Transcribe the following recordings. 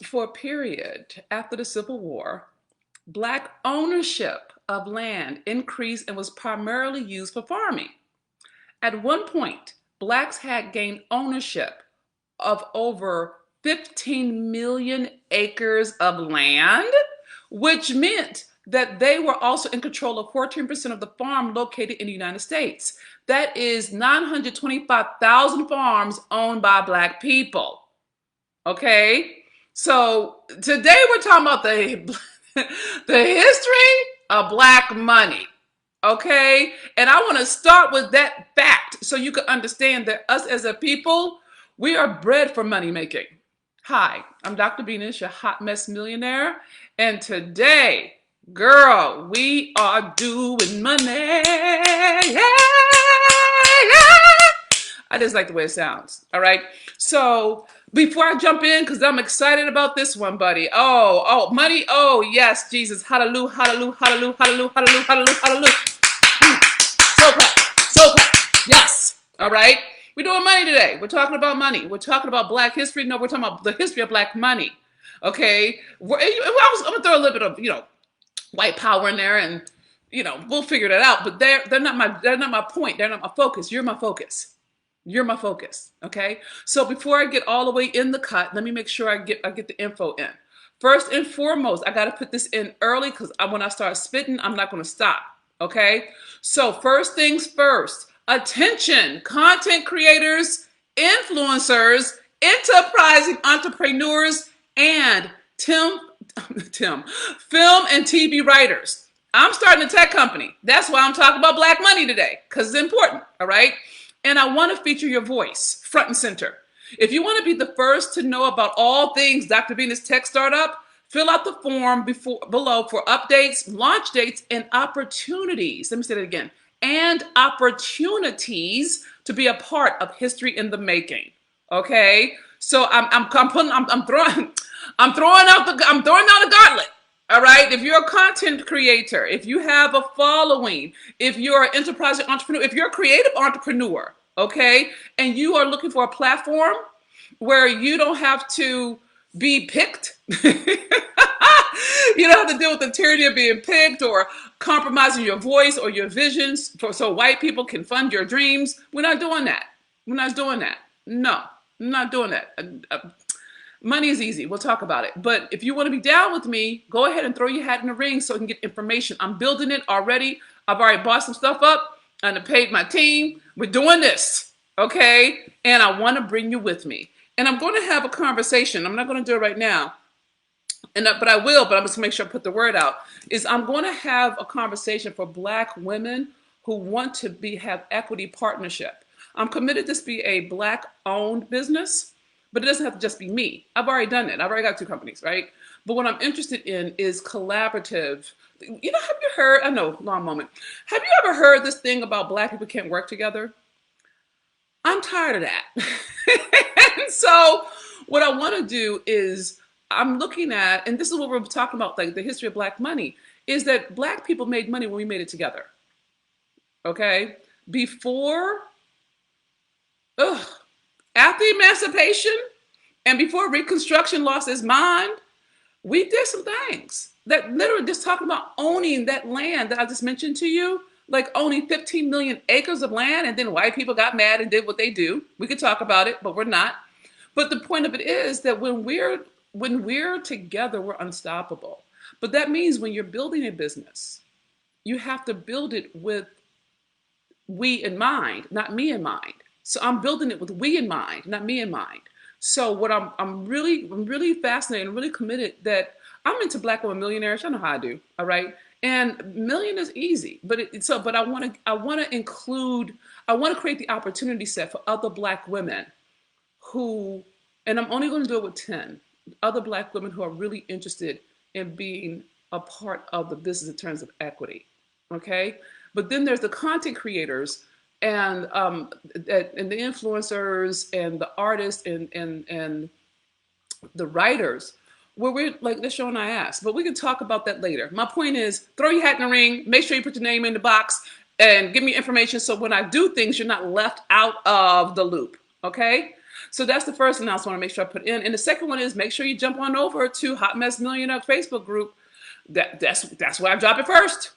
for a period after the Civil War, Black ownership of land increased and was primarily used for farming. At one point, Blacks had gained ownership of over 15 million acres of land, which meant that they were also in control of 14% of the farm located in the United States. That is 925,000 farms owned by Black people. Okay? So today we're talking about the history of Black money. Okay? And I want to start with that fact so you can understand that us as a people, we are bred for money making. Hi, I'm Dr. Venus, your hot mess millionaire. And today, girl, we are doing money. Yeah, yeah. I just like the way it sounds. All right. So before I jump in, because I'm excited about this one, buddy. Oh, money. Oh, yes, Jesus. Hallelujah, hallelujah, hallelujah, hallelujah, hallelujah, hallelujah, hallelujah. So clap, so clap. Yes. All right. We're doing money today. We're talking about money. We're talking about Black history. No, we're talking about the history of Black money. Okay. I'm gonna throw a little bit of white power in there, and we'll figure that out. But they're not my point. They're not my focus. You're my focus. You're my focus. Okay. So before I get all the way in the cut, let me make sure I get the info in. First and foremost, I got to put this in early because when I start spitting, I'm not going to stop. Okay. So first things first. Attention, content creators, influencers, enterprising entrepreneurs, and film and TV writers. I'm starting a tech company. That's why I'm talking about Black money today, because it's important, all right? And I want to feature your voice front and center. If you want to be the first to know about all things Dr. Venus Tech Startup, fill out the form below for updates, launch dates, and opportunities. Let me say that again. And opportunities to be a part of history in the making. Okay, so I'm throwing out the gauntlet. All right, if you're a content creator, if you have a following, if you're an enterprising entrepreneur, if you're a creative entrepreneur, okay, and you are looking for a platform where you don't have to be picked. You don't have to deal with the tyranny of being picked or compromising your voice or your visions so white people can fund your dreams. We're not doing that. We're not doing that. No, I'm not doing that. Money is easy. We'll talk about it. But if you want to be down with me, go ahead and throw your hat in the ring so I can get information. I'm building it already. I've already bought some stuff up and I paid my team. We're doing this, okay? And I want to bring you with me. And I'm going to have a conversation. I'm not going to do it right now. But I'm just going to make sure I put the word out, I'm going to have a conversation for Black women who want to have equity partnership. I'm committed to this be a Black owned business, but it doesn't have to just be me. I've already done it. I've already got 2 companies, right? But what I'm interested in is collaborative. Have you heard, I know, long moment. Have you ever heard this thing about Black people can't work together? I'm tired of that. And so what I want to do is I'm looking at, and this is what we're talking about, like the history of Black money, is that Black people made money when we made it together. Okay? After Emancipation and before Reconstruction lost its mind, we did some things that literally just talking about owning that land that I just mentioned to you, like owning 15 million acres of land, and then white people got mad and did what they do. We could talk about it, but we're not. But the point of it is that when we're together, we're unstoppable. But that means when you're building a business, you have to build it with we in mind, not me in mind. So I'm building it with we in mind, not me in mind. So what I'm really fascinated and really committed that I'm into Black women millionaires. I know how I do. All right. And million is easy, but I want to create the opportunity set for other Black women and I'm only going to do it with 10 other Black women who are really interested in being a part of the business in terms of equity. Okay. But then there's the content creators and the influencers and the artists and the writers where we're like, they're showing our ass, but we can talk about that later. My point is throw your hat in the ring, make sure you put your name in the box and give me information. So when I do things, you're not left out of the loop. Okay. So that's the first announcement I want to make sure I put in. And the second one is make sure you jump on over to Hot Mess Millionaire Facebook group. That's where I drop it first.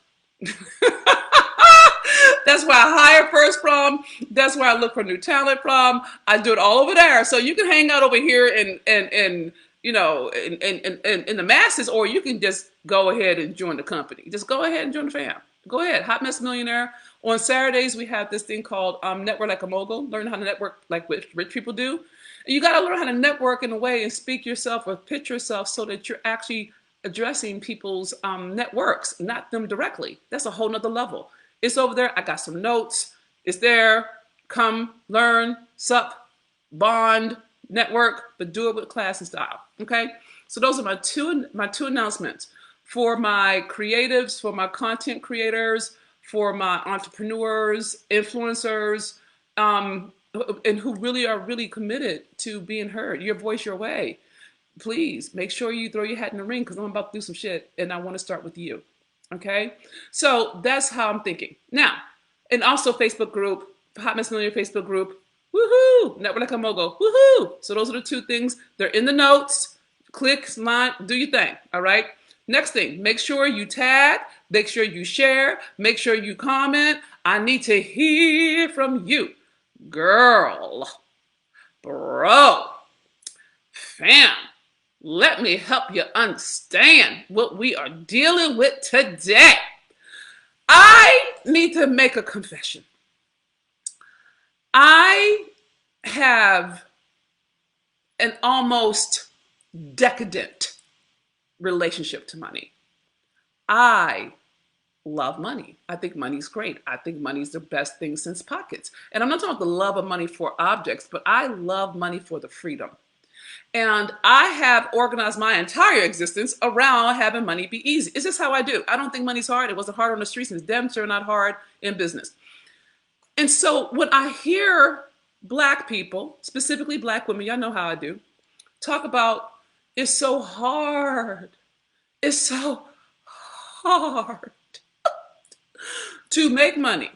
That's where I hire first from. That's where I look for new talent from. I do it all over there. So you can hang out over here and you know in the masses, or you can just go ahead and join the company. Just go ahead and join the fam. Go ahead. Hot Mess Millionaire. On Saturdays, we have this thing called Network Like a Mogul. Learn how to network like rich people do. And you got to learn how to network in a way and speak yourself or pitch yourself so that you're actually addressing people's networks, not them directly. That's a whole nother level. It's over there. I got some notes. It's there. Come, learn, sup, bond, network, but do it with class and style. Okay? So those are my two announcements for my creatives, for my content creators, for my entrepreneurs, influencers, and who really are really committed to being heard. Your voice, your way. Please make sure you throw your hat in the ring because I'm about to do some shit and I want to start with you. Okay? So that's how I'm thinking. Now, and also Facebook group, Hot Mess Millionaire Facebook group. Woohoo! Network Like a Mogul. Woohoo! So those are the two things. They're in the notes. Click, line, do your thing. All right? Next thing, make sure you tag, make sure you share, make sure you comment. I need to hear from you. Girl, bro, fam, let me help you understand what we are dealing with today. I need to make a confession. I have an almost decadent relationship to money. I love money. I think money's great. I think money's the best thing since pockets. And I'm not talking about the love of money for objects, but I love money for the freedom. And I have organized my entire existence around having money be easy. It's just how I do. I don't think money's hard. It wasn't hard on the streets, and it's damn sure not hard in business. And so when I hear Black people, specifically Black women, y'all know how I do, talk about it's so hard. It's so hard to make money,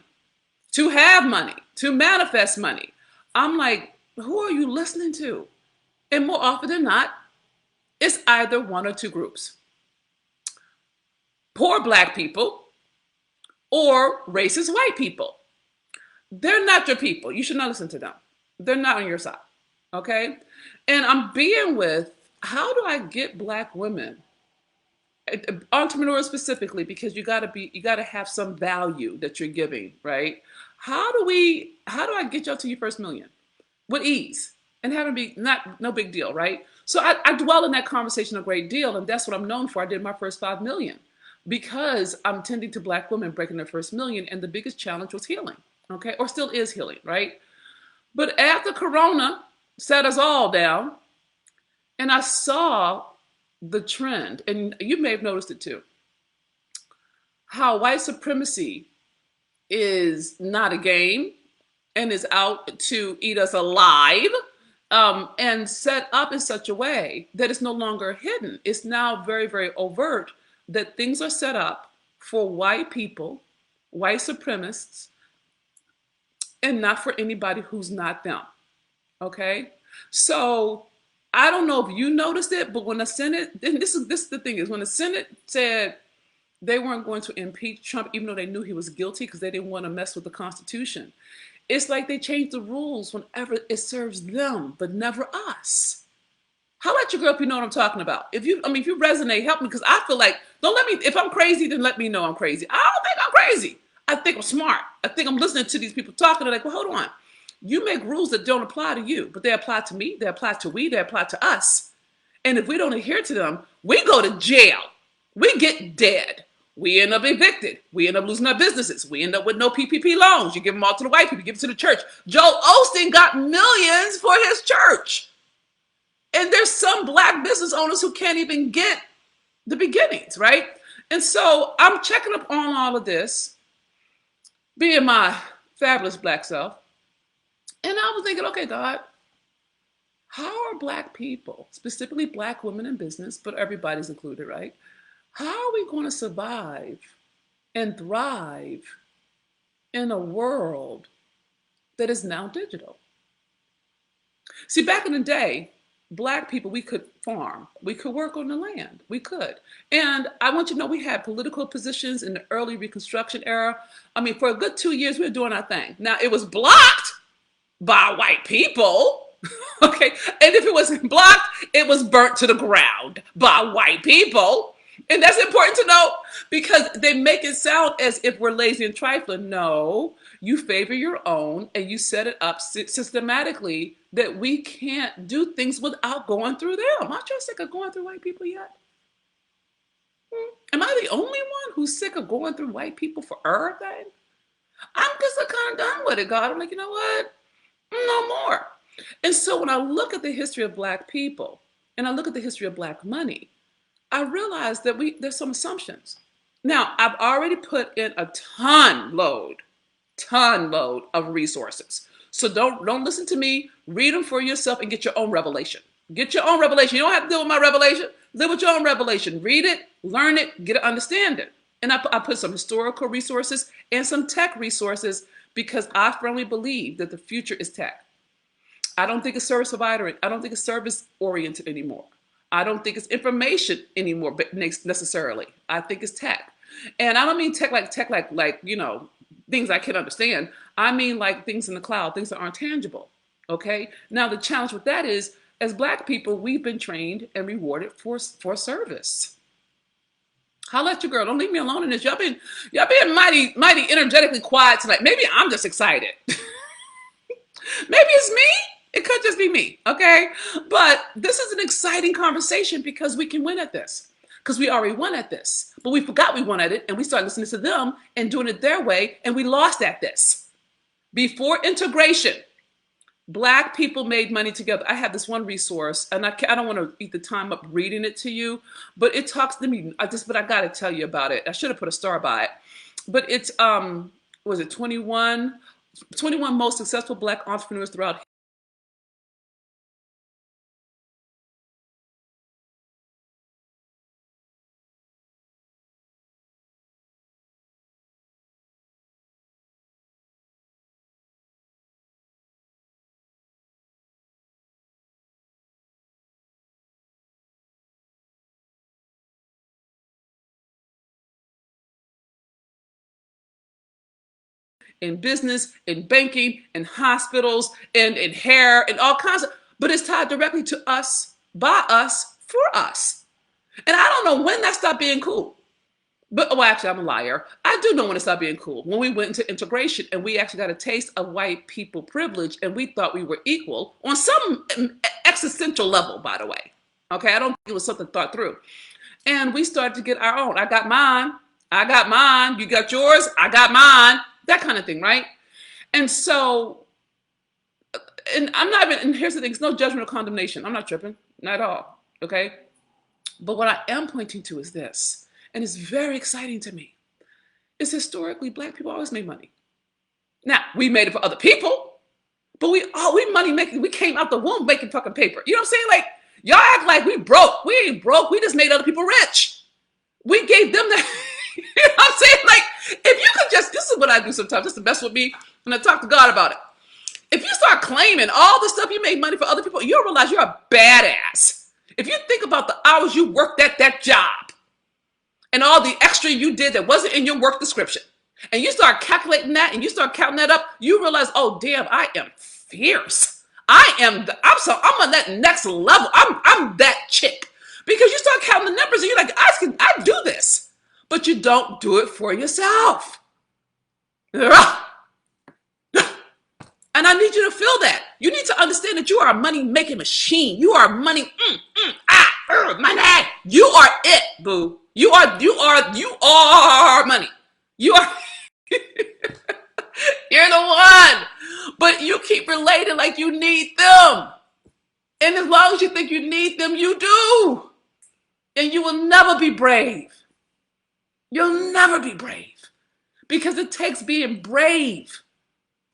to have money, to manifest money. I'm like, who are you listening to? And more often than not, it's either one or two groups. Poor Black people or racist white people. They're not your people. You should not listen to them. They're not on your side. Okay? And I'm being with, how do I get Black women, entrepreneurs specifically, because you gotta have some value that you're giving, right? How do I get y'all to your first million with ease and have it be no big deal, right? So I dwell in that conversation a great deal, and that's what I'm known for. I did my first 5 million because I'm tending to Black women breaking their first million, and the biggest challenge was healing, okay? Or still is healing, right? But after Corona set us all down, and I saw the trend, and you may have noticed it too, how white supremacy is not a game and is out to eat us alive, and set up in such a way that it's no longer hidden. It's now very, very overt that things are set up for white people, white supremacists, and not for anybody who's not them. Okay? So I don't know if you noticed it, but when the Senate, and this is the thing is, when the Senate said they weren't going to impeach Trump, even though they knew he was guilty because they didn't want to mess with the Constitution, it's like they changed the rules whenever it serves them, but never us. How about your girl if you know what I'm talking about? If you resonate, help me, because I feel like, don't let me, if I'm crazy, then let me know I'm crazy. I don't think I'm crazy. I think I'm smart. I think I'm listening to these people talking. They're like, well, hold on. You make rules that don't apply to you, but they apply to me, they apply to we, they apply to us. And if we don't adhere to them, we go to jail. We get dead. We end up evicted. We end up losing our businesses. We end up with no PPP loans. You give them all to the white people, you give it to the church. Joel Osteen got millions for his church. And there's some Black business owners who can't even get the beginnings, right? And so I'm checking up on all of this, being my fabulous Black self. And I was thinking, okay, God, how are Black people, specifically Black women in business, but everybody's included, right? How are we going to survive and thrive in a world that is now digital? See, back in the day, Black people, we could farm, we could work on the land, we could. And I want you to know we had political positions in the early Reconstruction era. I mean, for a good 2 years, we were doing our thing. Now, it was blocked by white people. Okay. And if it wasn't blocked, it was burnt to the ground by white people. And that's important to know because they make it sound as if we're lazy and trifling. No, you favor your own and you set it up systematically that we can't do things without going through them. Aren't you sick of going through white people yet? Am I the only one who's sick of going through white people for everything? I'm just kind of done with it, God. I'm like, you know what? No more. And so when I look at the history of Black people and I look at the history of Black money, I realize that there's some assumptions. Now, I've already put in a ton load of resources. So don't listen to me. Read them for yourself and get your own revelation. Get your own revelation. You don't have to deal with my revelation. Live with your own revelation. Read it, learn it, get it, understand it. And I put some historical resources and some tech resources because I firmly believe that the future is tech. I don't think it's service provider. I don't think it's service oriented anymore. I don't think it's information anymore, but necessarily. I think it's tech. And I don't mean tech like, you know, things I can understand. I mean like things in the cloud, things that aren't tangible. Okay. Now the challenge with that is, as Black people, we've been trained and rewarded for service. Holla at your girl. Don't leave me alone in this. Y'all being mighty energetically quiet tonight. Maybe I'm just excited. Maybe it's me. It could just be me, okay? But this is an exciting conversation because we can win at this. Because we already won at this. But we forgot we won at it, and we started listening to them and doing it their way, and we lost at this. Before integration, Black people made money together. I have this one resource, and I don't want to eat the time up reading it to you, but it talks to me. But I got to tell you about it. I should have put a star by it. But it's, was it 21 most successful Black entrepreneurs throughout in business, in banking, in hospitals, and in hair, and all kinds of, but it's tied directly to us, by us, for us. And I don't know when that stopped being cool. But, well, actually, I'm a liar. I do know when it stopped being cool. When we went into integration and we actually got a taste of white people privilege and we thought we were equal on some existential level, by the way. Okay, I don't think it was something thought through. And we started to get our own. I got mine. I got mine. You got yours. I got mine. That kind of thing, right? And so, and I'm not even, and here's the thing, it's no judgment or condemnation. I'm not tripping, not at all, okay? But what I am pointing to is this, and it's very exciting to me, is historically Black people always made money. Now, we made it for other people, but we money making, we came out the womb making fucking paper. You know what I'm saying? Like, y'all act like we broke. We ain't broke. We just made other people rich. We gave them the, you know what I'm saying? Like, if you could just, this is what I do sometimes, just to mess with me, and I talk to God about it. If you start claiming all the stuff you made money for other people, you'll realize you're a badass. If you think about the hours you worked at that job and all the extra you did that wasn't in your work description, and you start calculating that and you start counting that up, you realize, oh damn, I am fierce. I'm on that next level. I'm that chick. Because you start counting the numbers and you're like, I do this. But you don't do it for yourself. And I need you to feel that. You need to understand that you are a money-making machine. You are money, money. You are it, boo. You are money. You are, you're the one. But you keep relating like you need them. And as long as you think you need them, you do. And you will never be brave. You'll never be brave. Because it takes being brave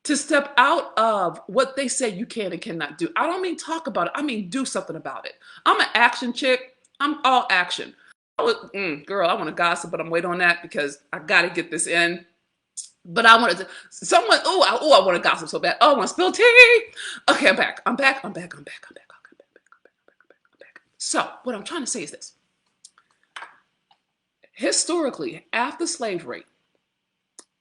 to step out of what they say you can and cannot do. I don't mean talk about it. I mean do something about it. I'm an action chick. I'm all action. Girl, I want to gossip, but I'm waiting on that because I got to get this in. But I wanted to, someone, I want to gossip so bad. Oh, I want to spill tea. Okay, I'm back. I'm back. I'm back. I'm back. I'm back. I'm back. I'm back. So, what I'm trying to say is this. Historically, after slavery,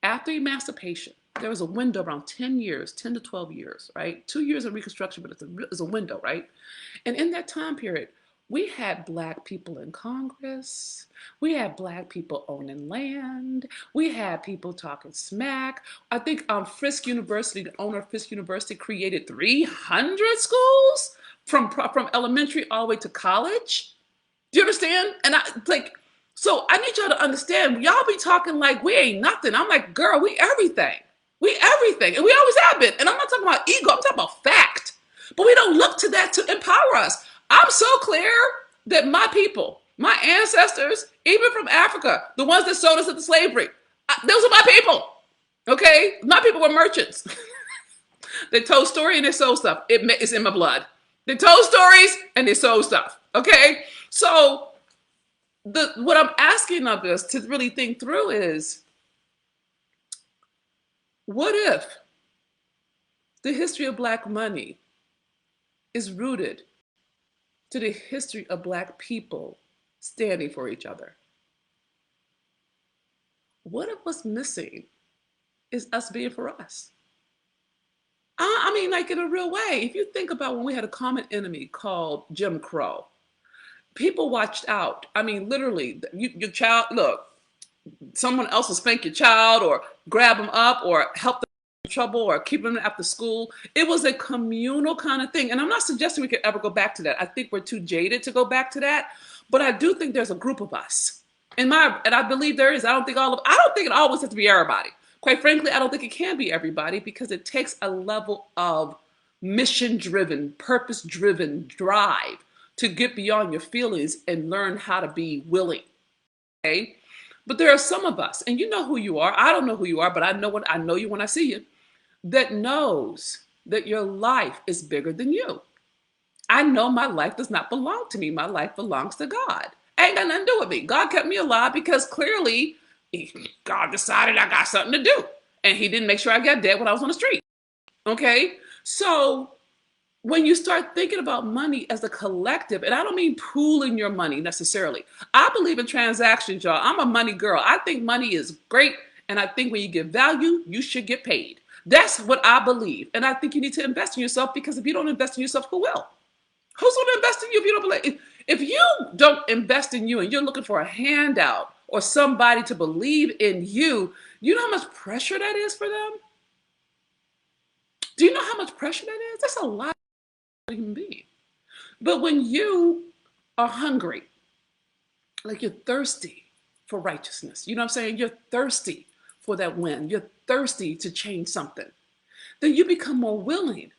after emancipation, there was a window around 10 years, 10 to 12 years, right? 2 years of Reconstruction, but it's a window, right? And in that time period, we had Black people in Congress. We had Black people owning land. We had people talking smack. I think Fisk University, the owner of Fisk University, created 300 schools from elementary all the way to college. Do you understand? And so I need y'all to understand, y'all be talking like we ain't nothing. I'm like, girl, we everything. We everything. And we always have been. And I'm not talking about ego, I'm talking about fact. But we don't look to that to empower us. I'm so clear that my people, my ancestors, even from Africa, the ones that sold us into slavery, those are my people. Okay? My people were merchants. They told story and they sold stuff. It's in my blood. They told stories and they sold stuff. Okay? So what I'm asking of us to really think through is, what if the history of Black money is rooted to the history of Black people standing for each other? What if what's missing is us being for us? I mean, like in a real way, if you think about when we had a common enemy called Jim Crow, people watched out. I mean, literally, your child, look, someone else will spank your child or grab them up or help them in trouble or keep them after school. It was a communal kind of thing. And I'm not suggesting we could ever go back to that. I think we're too jaded to go back to that. But I do think there's a group of us. And I believe there is. I don't think it always has to be everybody. Quite frankly, I don't think it can be everybody because it takes a level of mission-driven, purpose-driven drive to get beyond your feelings and learn how to be willing. Okay? But there are some of us, and you know who you are. I don't know who you are, but I know you when I see you, that knows that your life is bigger than you. I know my life does not belong to me. My life belongs to God. Ain't got nothing to do with me. God kept me alive because clearly God decided I got something to do. And he didn't make sure I got dead when I was on the street. Okay? So when you start thinking about money as a collective, and I don't mean pooling your money necessarily. I believe in transactions, y'all. I'm a money girl. I think money is great. And I think when you give value, you should get paid. That's what I believe. And I think you need to invest in yourself because if you don't invest in yourself, who will? Who's going to invest in you if you don't believe? If you don't invest in you and you're looking for a handout or somebody to believe in you, you know how much pressure that is for them? Do you know how much pressure that is? That's a lot of human being. But when you are hungry, like you're thirsty for righteousness, you know what I'm saying? You're thirsty for that win. You're thirsty to change something. Then you become more willing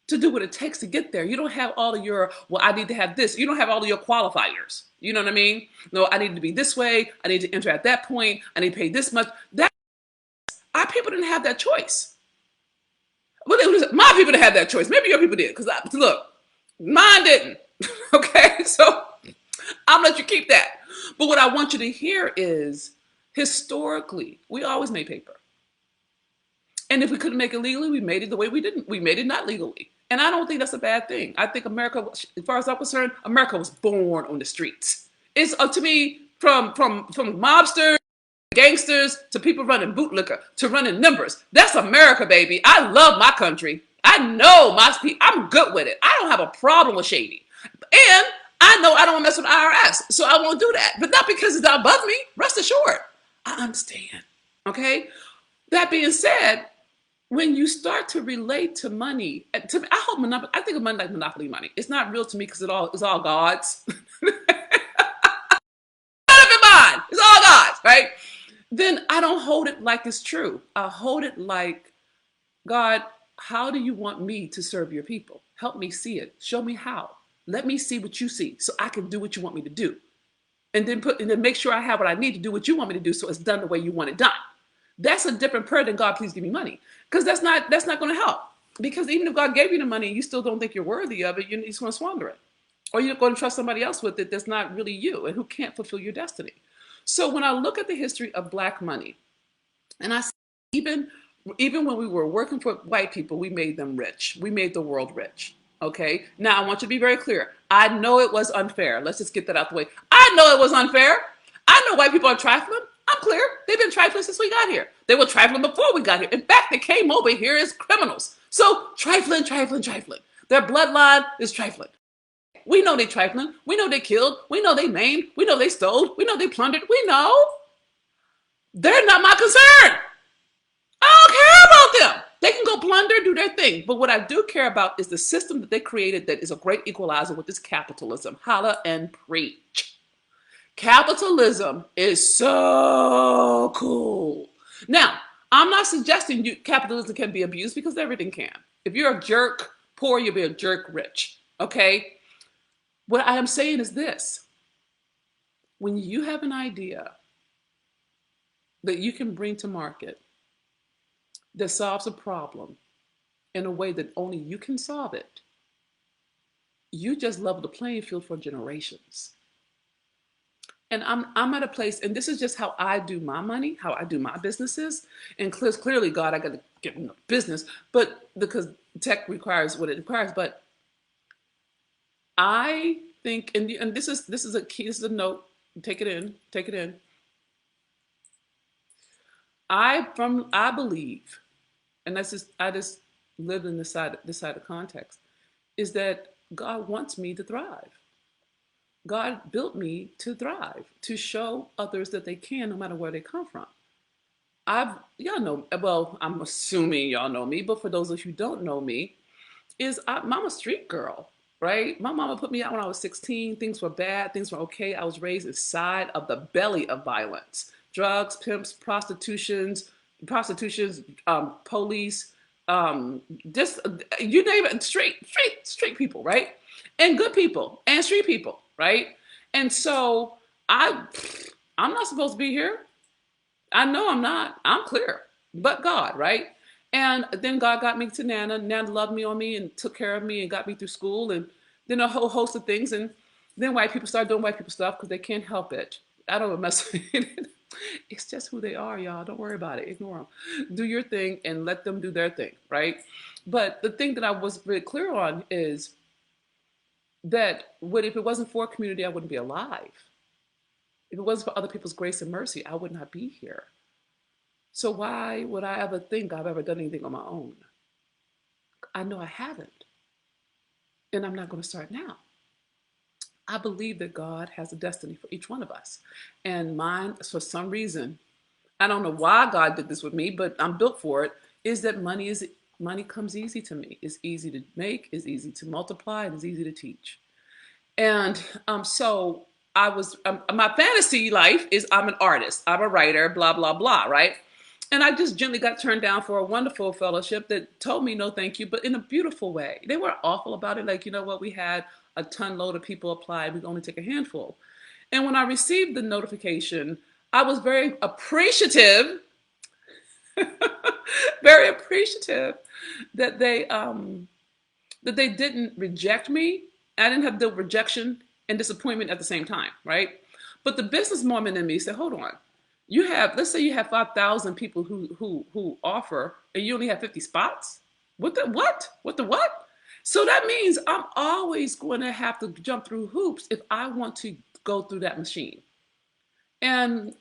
to do what it takes to get there. You don't have all of your, well, I need to have this. You don't have all of your qualifiers. You know what I mean? No, I need to be this way. I need to enter at that point. I need to pay this much. Our people didn't have that choice. Well, my people didn't have that choice. Maybe your people did. Because look, mine didn't. Okay, so I'm gonna let you keep that. But what I want you to hear is, historically, we always made paper. And if we couldn't make it legally, we made it the way we didn't. We made it not legally. And I don't think that's a bad thing. I think America, as far as I'm concerned, America was born on the streets. It's to me, from mobsters, gangsters, to people running bootlicker, to running numbers. That's America, baby. I love my country. I know my people. I'm good with it. I don't have a problem with shady. And I know I don't want to mess with IRS, so I won't do that. But not because it's not above me. Rest assured, I understand. Okay? That being said, when you start to relate to money, I think of money like monopoly money. It's not real to me because it's all God's. None of it mine. It's all God's, right? Then I don't hold it like it's true. I hold it like, God, how do you want me to serve your people? Help me see it. Show me how. Let me see what you see so I can do what you want me to do. And then make sure I have what I need to do what you want me to do so it's done the way you want it done. That's a different prayer than God, please give me money. Because that's not going to help. Because even if God gave you the money, you still don't think you're worthy of it, you're just going to squander it. Or you're going to trust somebody else with it that's not really you and who can't fulfill your destiny. So when I look at the history of Black money, and I Even even when we were working for white people, we made them rich. We made the world rich. Okay. Now I want you to be very clear. I know it was unfair. Let's just get that out the way. I know it was unfair. I know white people are trifling. I'm clear. They've been trifling since we got here. They were trifling before we got here. In fact, they came over here as criminals. So trifling, trifling, trifling. Their bloodline is trifling. We know they trifling. We know they killed. We know they maimed. We know they stole. We know they plundered. We know. They're not my concern. I don't care about them. They can go plunder, do their thing. But what I do care about is the system that they created that is a great equalizer with this capitalism. Holla and preach. Capitalism is so cool. Now, I'm not suggesting capitalism can be abused because everything can. If you're a jerk poor, you'll be a jerk rich. Okay? What I am saying is this. When you have an idea that you can bring to market that solves a problem in a way that only you can solve it, you just level the playing field for generations. And I'm at a place, and this is just how I do my money, how I do my businesses. And clearly, God, I got to get in the business, but because tech requires what it requires. But I think, and this is a key, this is a note. Take it in, take it in. I believe, and I just live in this side of context, is that God wants me to thrive. God built me to thrive, to show others that they can, no matter where they come from. Y'all know, well, I'm assuming y'all know me, but for those of you who don't know me, I'm a street girl, right? My mama put me out when I was 16. Things were bad, things were okay. I was raised inside of the belly of violence. Drugs, pimps, prostitutions, police, just you name it, straight people, right? And good people and street people, right? And so I'm not supposed to be here. I know I'm not. I'm clear, but God, right? And then God got me to Nana. Nana loved me on me and took care of me and got me through school and then a whole host of things. And then white people start doing white people stuff because they can't help it. I don't mess with it. It's just who they are, y'all. Don't worry about it. Ignore them. Do your thing and let them do their thing, right? But the thing that I was very clear on is that if it wasn't for a community, I wouldn't be alive. If it wasn't for other people's grace and mercy, I would not be here. So why would I ever think I've ever done anything on my own? I know I haven't. And I'm not going to start now. I believe that God has a destiny for each one of us. And mine, for some reason, I don't know why God did this with me, but I'm built for it, is that money comes easy to me. It's easy to make, it's easy to multiply, and it's easy to teach. And so my fantasy life is I'm an artist, I'm a writer, blah, blah, blah, right? And I just gently got turned down for a wonderful fellowship that told me no thank you, but in a beautiful way. They were awful about it. Like, you know what, we had a ton load of people apply, we only take a handful. And when I received the notification, I was very appreciative, very appreciative that they didn't reject me. I didn't have the rejection and disappointment at the same time, right? But the business moment in me said, hold on. Let's say you have 5,000 people who offer and you only have 50 spots. What the what? What the what? So that means I'm always going to have to jump through hoops if I want to go through that machine. And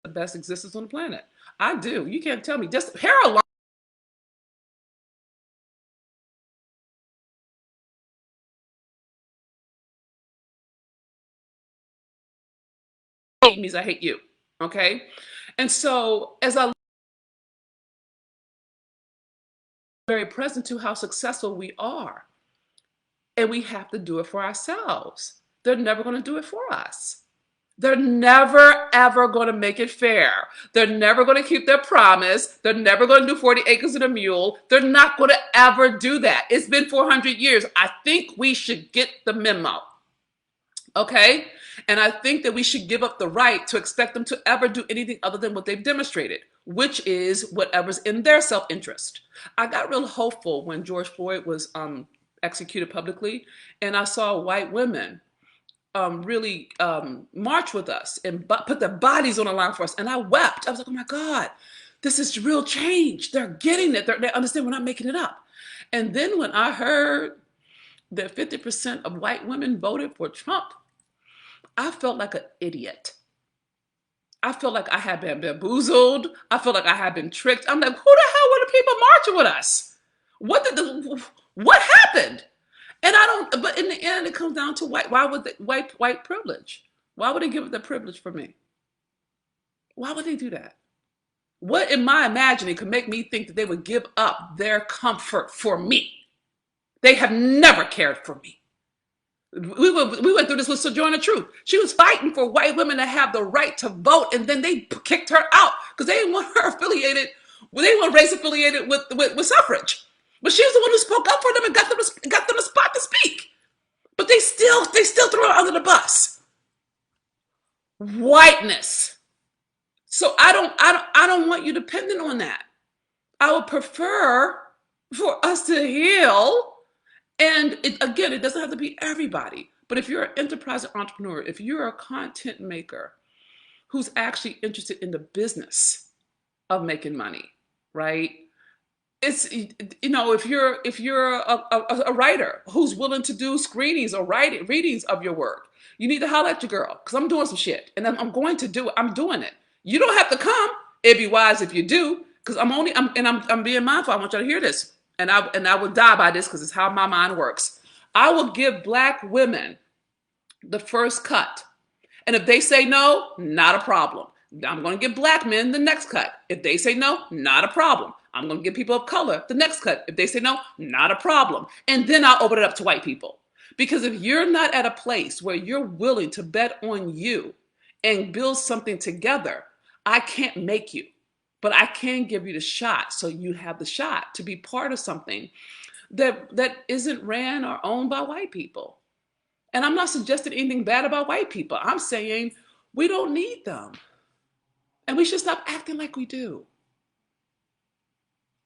the best existence on the planet. I do. You can't tell me. Just hair alone means I hate you. Okay. And so as I very present to how successful we are, and we have to do it for ourselves. They're never going to do it for us. They're never, ever going to make it fair. They're never going to keep their promise. They're never going to do 40 acres and a mule. They're not going to ever do that. It's been 400 years. I think we should get the memo. Okay? And I think that we should give up the right to expect them to ever do anything other than what they've demonstrated, which is whatever's in their self-interest. I got real hopeful when George Floyd was executed publicly, and I saw white women really march with us and put their bodies on the line for us. And I wept. I was like, oh my God, this is real change. They're getting it. They understand we're not making it up. And then when I heard that 50% of white women voted for Trump, I felt like an idiot. I felt like I had been bamboozled. I felt like I had been tricked. I'm like, who the hell were the people marching with us? What happened? And I don't, but in the end, it comes down to why would white privilege? Why would they give up their privilege for me? Why would they do that? What in my imagining could make me think that they would give up their comfort for me? They have never cared for me. We went through this with Sojourner Truth. She was fighting for white women to have the right to vote, and then they kicked her out because they didn't want her affiliated. Well, they didn't want race affiliated with suffrage. But she was the one who spoke up for them and got them a spot to speak. But they still threw her under the bus. Whiteness. So I don't want you dependent on that. I would prefer for us to heal. And again, it doesn't have to be everybody. But if you're an enterprise entrepreneur, if you're a content maker who's actually interested in the business of making money, right? It's, if you're a writer who's willing to do screenings or readings of your work, you need to holler at your girl because I'm doing some shit and I'm going to do it. I'm doing it. You don't have to come. It'd be wise if you do because I'm being mindful. I want y'all to hear this. And I will die by this because it's how my mind works. I will give Black women the first cut. And if they say no, not a problem. I'm going to give Black men the next cut. If they say no, not a problem. I'm going to give people of color the next cut. If they say no, not a problem. And then I'll open it up to white people. Because if you're not at a place where you're willing to bet on you and build something together, I can't make you. But I can give you the shot so you have the shot to be part of something that isn't ran or owned by white people. And I'm not suggesting anything bad about white people. I'm saying we don't need them. And we should stop acting like we do.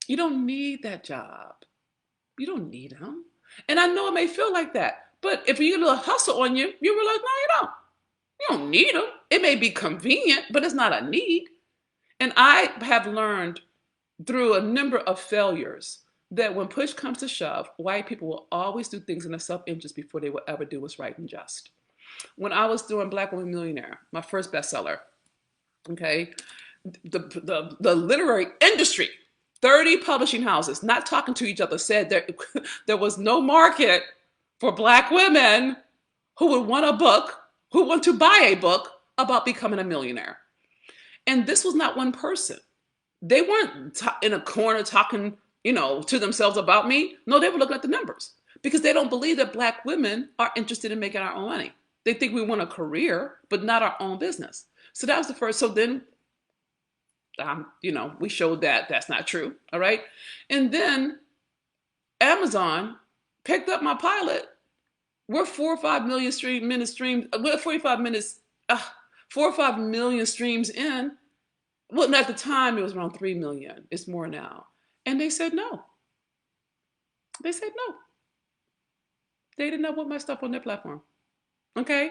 You don't need that job. You don't need them. And I know it may feel like that. But if you get a little hustle on you, you realize, no, you don't. You don't need them. It may be convenient, but it's not a need. And I have learned through a number of failures that when push comes to shove, white people will always do things in their self-interest before they will ever do what's right and just. When I was doing Black Woman Millionaire, my first bestseller, okay, the literary industry, 30 publishing houses, not talking to each other, said there was no market for Black women who would want a book, who want to buy a book about becoming a millionaire. And this was not one person. They weren't in a corner talking, to themselves about me. No, they were looking at the numbers because they don't believe that Black women are interested in making our own money. They think we want a career, but not our own business. So that was the first. So then, we showed that that's not true. All right. And then Amazon picked up my pilot. We're 4 or 5 million streams. We're 45 minutes. 4 or 5 million streams in. Well, at the time, it was around 3 million. It's more now. And they said no. They said no. They did not want my stuff on their platform. Okay?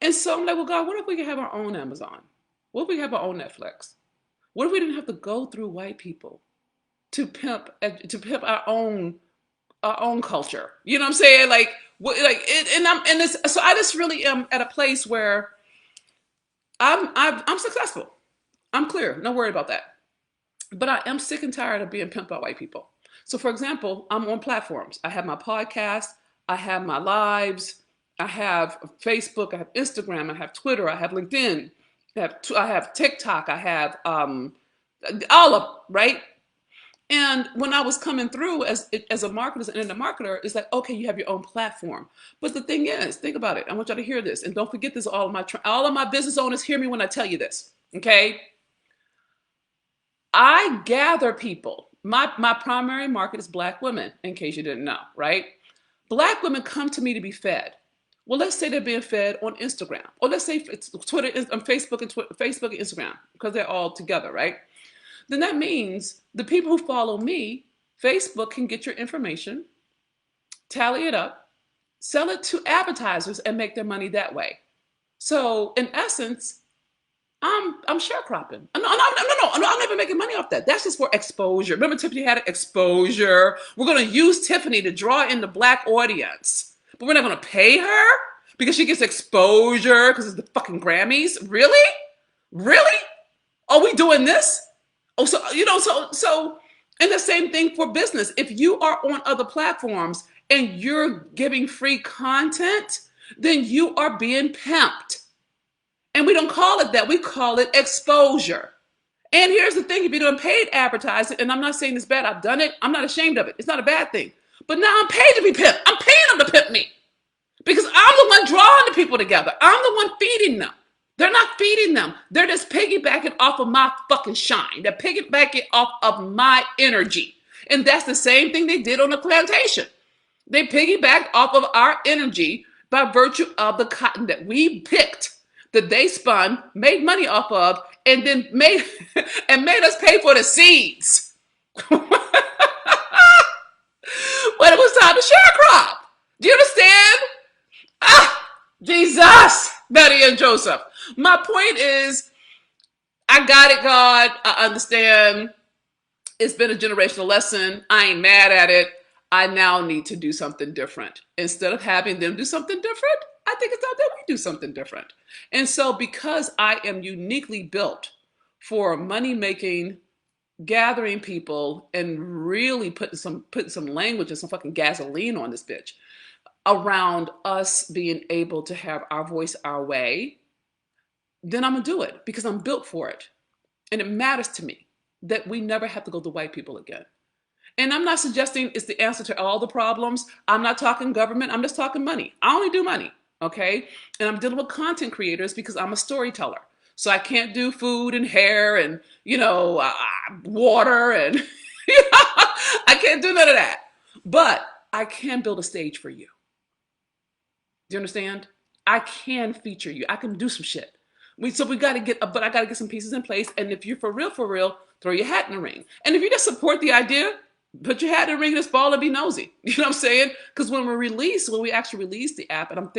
And so I'm like, well, God, what if we could have our own Amazon? What if we have our own Netflix? What if we didn't have to go through white people to pimp our own culture? You know what I'm saying? So I just really am at a place where I'm successful. I'm clear, no worry about that. But I am sick and tired of being pimped by white people. So for example, I'm on platforms. I have my podcast, I have my lives, I have Facebook, I have Instagram, I have Twitter, I have LinkedIn, I have TikTok, I have all of them, right? And when I was coming through as a marketer, as an internet marketer, it's like, okay, you have your own platform. But the thing is, think about it. I want y'all to hear this, and don't forget this. All of my business owners, hear me when I tell you this. Okay, I gather people. My primary market is Black women. In case you didn't know, right? Black women come to me to be fed. Well, let's say they're being fed on Instagram, or let's say it's Twitter, Facebook, and Facebook and Instagram, because they're all together, right? Then that means the people who follow me, Facebook can get your information, tally it up, sell it to advertisers, and make their money that way. So in essence, I'm sharecropping. No, I'm not even making money off that. That's just for exposure. Remember, Tiffany had exposure. We're going to use Tiffany to draw in the Black audience, but we're not going to pay her because she gets exposure because it's the fucking Grammys. Really? Really? Are we doing this? Oh, so and the same thing for business. If you are on other platforms and you're giving free content, then you are being pimped. And we don't call it that. We call it exposure. And here's the thing, if you're doing paid advertising, and I'm not saying it's bad, I've done it, I'm not ashamed of it. It's not a bad thing. But now I'm paid to be pimped. I'm paying them to pimp me. Because I'm the one drawing the people together. I'm the one feeding them. They're not feeding them. They're just piggybacking off of my fucking shine. They're piggybacking off of my energy. And that's the same thing they did on the plantation. They piggybacked off of our energy by virtue of the cotton that we picked, that they spun, made money off of, and then made us pay for the seeds. When it was time to sharecrop. Do you understand? Jesus, Betty and Joseph. My point is, I got it, God. I understand. It's been a generational lesson. I ain't mad at it. I now need to do something different. Instead of having them do something different, I think it's time that we do something different. And so because I am uniquely built for money making, gathering people, and really putting some language and some fucking gasoline on this bitch around us being able to have our voice our way, then I'm gonna do it because I'm built for it. And it matters to me that we never have to go to white people again. And I'm not suggesting it's the answer to all the problems. I'm not talking government, I'm just talking money. I only do money, okay? And I'm dealing with content creators because I'm a storyteller. So I can't do food and hair and, water and, I can't do none of that. But I can build a stage for you. Do you understand? I can feature you. I can do some shit. So we got to but I got to get some pieces in place. And if you're for real, throw your hat in the ring. And if you just support the idea, put your hat in the ring, just ball and be nosy. You know what I'm saying? Because when we actually release the app, and I'm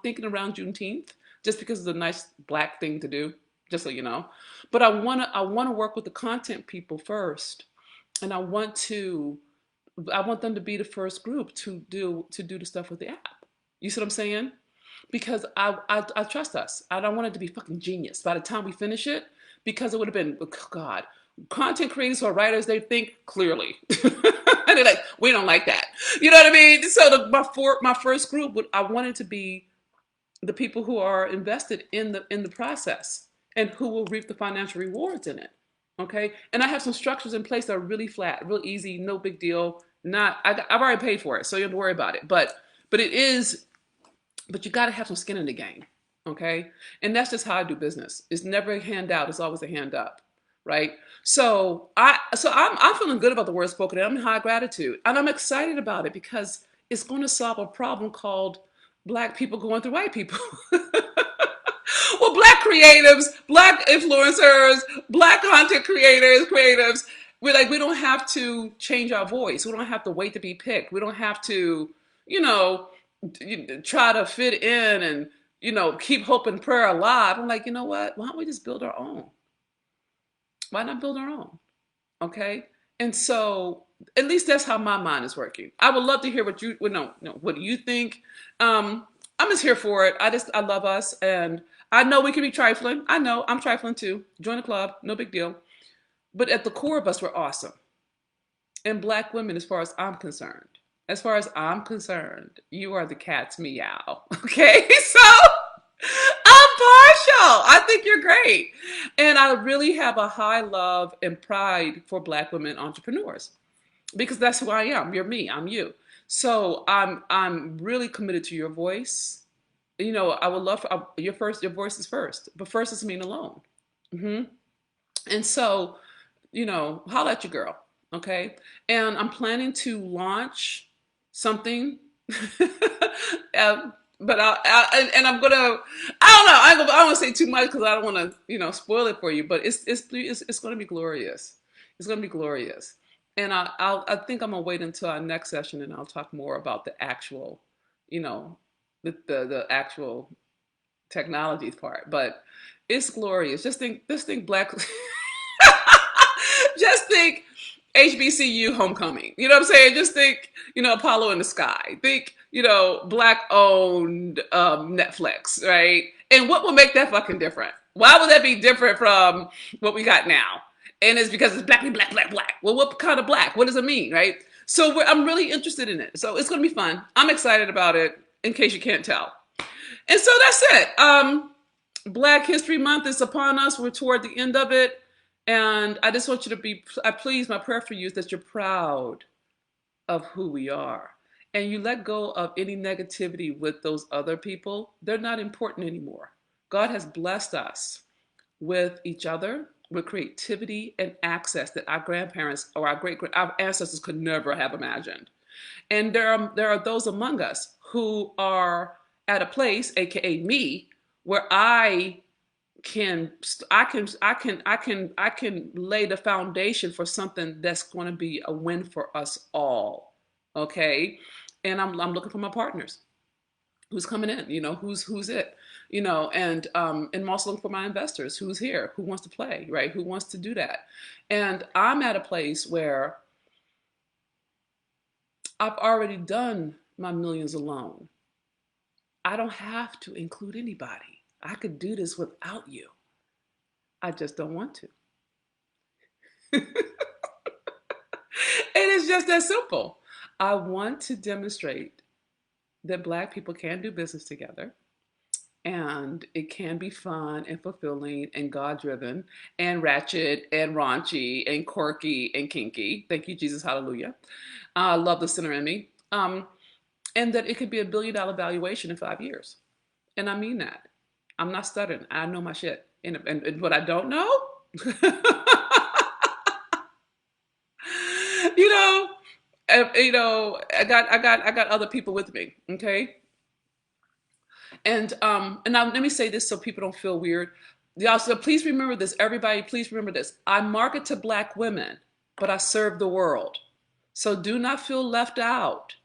thinking around Juneteenth, just because it's a nice Black thing to do, just so you know. But I wanna work with the content people first, and I want them to be the first group to do the stuff with the app. You see what I'm saying? Because I trust us. I don't want it to be fucking genius by the time we finish it, because it would have been, oh God, content creators or writers, they think clearly. And they're like, we don't like that. You know what I mean? So my first group, I wanted to be the people who are invested in the process and who will reap the financial rewards in it. Okay? And I have some structures in place that are really flat, real easy, no big deal. I've already paid for it, so you don't have to worry about it. But you got to have some skin in the game, okay? And that's just how I do business. It's never a handout; it's always a hand up, right? So I'm feeling good about the word spoken. I'm in high gratitude, and I'm excited about it because it's going to solve a problem called Black people going through white people. Well, Black creatives, Black influencers, Black content creatives. We don't have to change our voice. We don't have to wait to be picked. We don't have to, try to fit in and, keep hope and prayer alive. I'm like, you know what? Why don't we just build our own? Why not build our own? Okay. And so at least that's how my mind is working. I would love to hear what what do you think? I'm just here for it. I love us. And I know we can be trifling. I know I'm trifling too. Join the club. No big deal. But at the core of us, we're awesome. And Black women, as far as I'm concerned, you are the cat's meow. Okay? So I'm partial. I think you're great. And I really have a high love and pride for Black women entrepreneurs because that's who I am. You're me, I'm you. So I'm really committed to your voice. You know, I would love for, your voice is first, but first is mean alone. Hmm. And so, you know, holla at your girl, okay? And I'm planning to launch something, but and I'm gonna, I don't know, I don't want to say too much because I don't want to, you know, spoil it for you. But it's going to be glorious. It's going to be glorious. And I think I'm gonna wait until our next session, and I'll talk more about the actual, you know, the actual technology part. But it's glorious. Just think black. Just think HBCU homecoming. You know what I'm saying? Just think, you know, Apollo in the Sky. Think, you know, black owned Netflix, right? And what will make that fucking different? Why would that be different from what we got now? And it's because it's black, black, black, black. Well, what kind of black? What does it mean, right? So I'm really interested in it. So it's going to be fun. I'm excited about it, in case you can't tell. And so that's it. Black History Month is upon us. We're toward the end of it. And I just want you to be, please, my prayer for you is that you're proud of who we are. And you let go of any negativity with those other people. They're not important anymore. God has blessed us with each other, with creativity and access that our grandparents or our ancestors could never have imagined. And there are those among us who are at a place, aka me, where can I can lay the foundation for something that's going to be a win for us all. Okay. And I'm looking for my partners. Who's coming in, you know, who's it, you know, and I'm also looking for my investors, who's here, who wants to play, right, who wants to do that. And I'm at a place where I've already done my millions alone. I don't have to include anybody. I could do this without you. I just don't want to. And it's just that simple. I want to demonstrate that Black people can do business together, and it can be fun and fulfilling and God driven and ratchet and raunchy and quirky and kinky. Thank you, Jesus. Hallelujah. I love the sinner in me. And that it could be $1 billion valuation in 5 years. And I mean that. I'm not stuttering. I know my shit. And what I don't know, you know, I got other people with me. Okay. And now let me say this so people don't feel weird. Y'all, so please remember this. Everybody, please remember this. I market to Black women, but I serve the world. So do not feel left out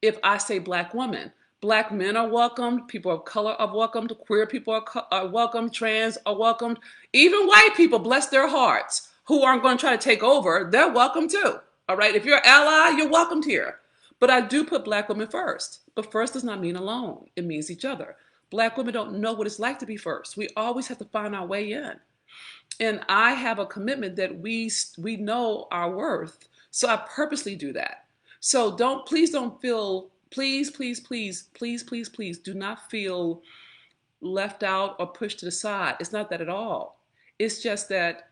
if I say Black woman. Black men are welcomed, people of color are welcomed, queer people are welcomed, trans are welcomed, even white people, bless their hearts, who aren't going to try to take over, they're welcome too. All right, if you're an ally, you're welcomed here. But I do put Black women first. But first does not mean alone, it means each other. Black women don't know what it's like to be first. We always have to find our way in. And I have a commitment that we know our worth. So I purposely do that. So please don't feel, please do not feel left out or pushed to the side. It's not that at all. It's just that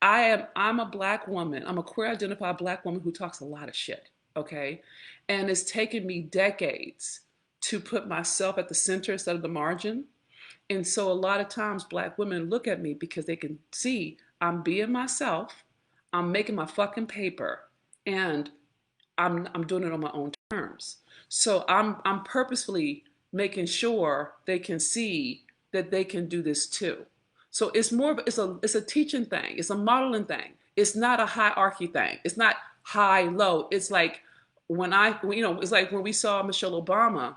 I'm a Black woman. I'm a queer identified Black woman who talks a lot of shit. Okay. And it's taken me decades to put myself at the center instead of the margin. And so a lot of times Black women look at me because they can see I'm being myself, I'm making my fucking paper, and I'm doing it on my own terms. So I'm purposefully making sure they can see that they can do this too. So it's more of it's a teaching thing, it's a modeling thing. It's not a hierarchy thing. It's not high low. It's like it's like when we saw Michelle Obama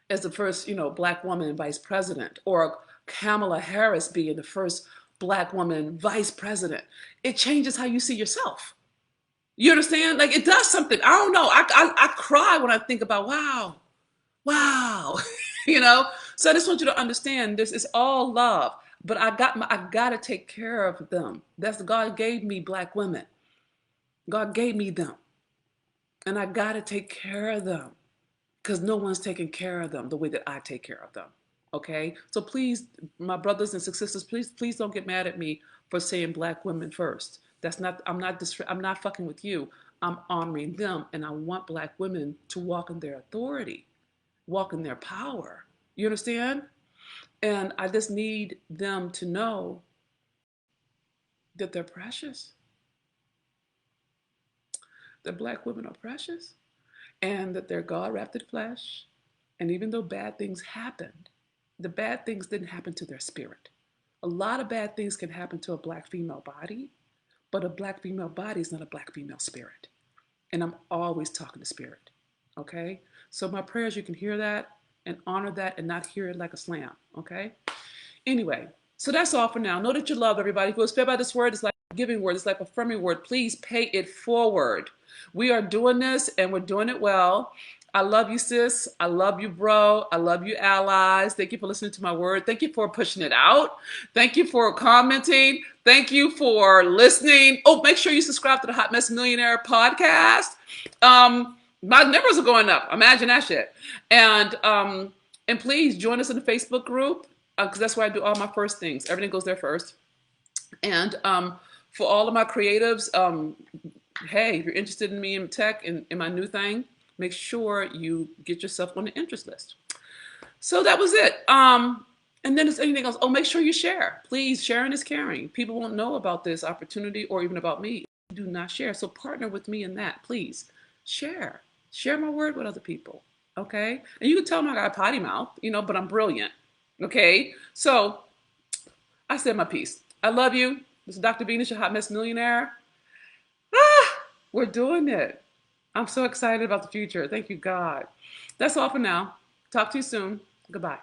as the first, Black woman vice president, or Kamala Harris being the first Black woman vice president. It changes how you see yourself. You understand? Like it does something. I don't know. I cry when I think about wow, So I just want you to understand this is all love. But I gotta take care of them. That's God gave me Black women. God gave me them, and I gotta take care of them because no one's taking care of them the way that I take care of them. Okay, so please, my brothers and sisters, please don't get mad at me for saying Black women first. That's not. I'm not fucking with you. I'm honoring them, and I want Black women to walk in their authority, walk in their power. You understand? And I just need them to know that they're precious. That Black women are precious, and that they're God wrapped in flesh. And even though bad things happened, the bad things didn't happen to their spirit. A lot of bad things can happen to a Black female body, but a Black female body is not a Black female spirit. And I'm always talking to spirit. Okay? So my prayers, you can hear that and honor that and not hear it like a slam. Okay? Anyway, so that's all for now. Know that you love everybody. If you was fed by this word, it's like a giving word, it's like a affirming word. Please pay it forward. We are doing this and we're doing it well. I love you, sis. I love you, bro. I love you, allies. Thank you for listening to my word. Thank you for pushing it out. Thank you for commenting. Thank you for listening. Oh, make sure you subscribe to the Hot Mess Millionaire podcast. My numbers are going up. Imagine that shit. And please join us in the Facebook group because that's where I do all my first things. Everything goes there first. And for all of my creatives, hey, if you're interested in me in tech and in my new thing, make sure you get yourself on the interest list. So that was it. And then if anything else, oh, make sure you share. Please, sharing is caring. People won't know about this opportunity or even about me if you do not share. So partner with me in that, please. Share. Share my word with other people. Okay? And you can tell them I got a potty mouth, but I'm brilliant. Okay? So I said my piece. I love you. This is Dr. Venus, your Hot Mess Millionaire. We're doing it. I'm so excited about the future. Thank you, God. That's all for now. Talk to you soon. Goodbye.